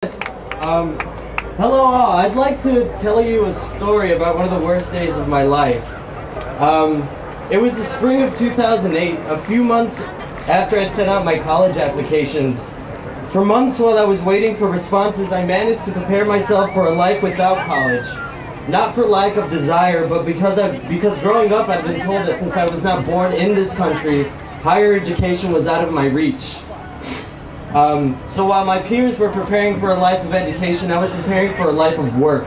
Um, Hello all. I'd like to tell you a story about one of the worst days of my life. It was the spring of 2008, a few months after I'd sent out my college applications. For months while I was waiting for responses, I managed to prepare myself for a life without college. Not for lack of desire, but because growing up I've been told that since I was not born in this country, higher education was out of my reach. So while my peers were preparing for a life of education, I was preparing for a life of work.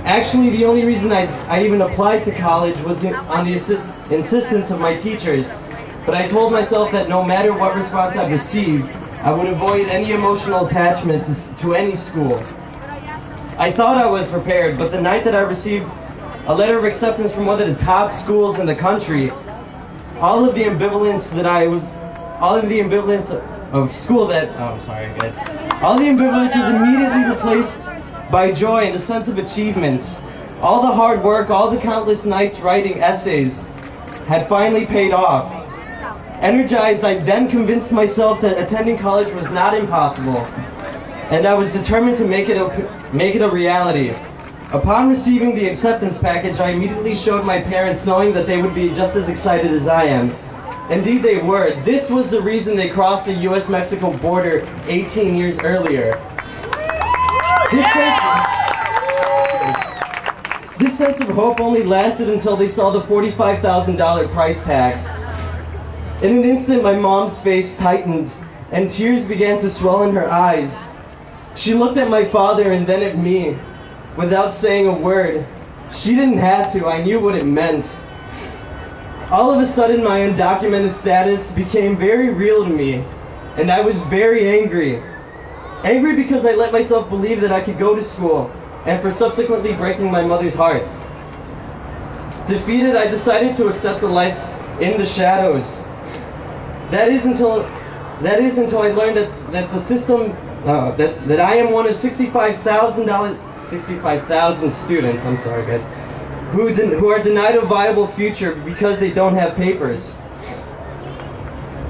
Actually, the only reason I even applied to college was on the insistence of my teachers. But I told myself that no matter what response I received, I would avoid any emotional attachment to any school. I thought I was prepared, but the night that I received a letter of acceptance from one of the top schools in the country, all of the ambivalence was immediately replaced by joy and a sense of achievement. All the hard work, all the countless nights writing essays had finally paid off. Energized, I then convinced myself that attending college was not impossible, and I was determined to make it a reality. Upon receiving the acceptance package, I immediately showed my parents, knowing that they would be just as excited as I am. Indeed they were. This was the reason they crossed the US-Mexico border 18 years earlier. This sense of hope only lasted until they saw the $45,000 price tag. In an instant, my mom's face tightened, and tears began to swell in her eyes. She looked at my father and then at me, without saying a word. She didn't have to, I knew what it meant. All of a sudden, my undocumented status became very real to me, and I was very angry. Angry because I let myself believe that I could go to school, and for subsequently breaking my mother's heart. Defeated, I decided to accept the life in the shadows. That is until I learned that the system, that I am one of 65,000 students, I'm sorry guys, who are denied a viable future because they don't have papers.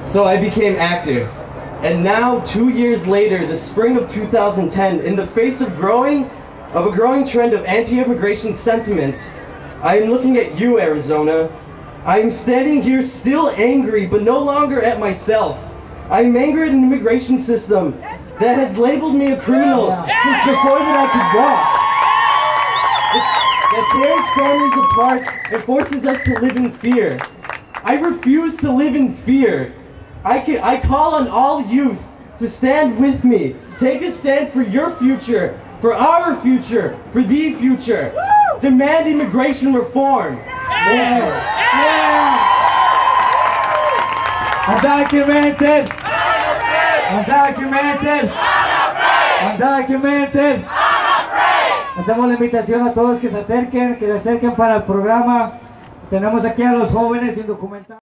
So I became active. And now, 2 years later, the spring of 2010, in the face of a growing trend of anti-immigration sentiment, I am looking at you, Arizona. I am standing here still angry, but no longer at myself. I am angry at an immigration system that has labeled me a criminal since before that I could walk. That tears families apart and forces us to live in fear. I refuse to live in fear. I call on all youth to stand with me. Take a stand for your future, for our future, for the future. Demand immigration reform. Undocumented! Undocumented! Undocumented! Hacemos la invitación a todos que se acerquen para el programa. Tenemos aquí a los jóvenes indocumentados.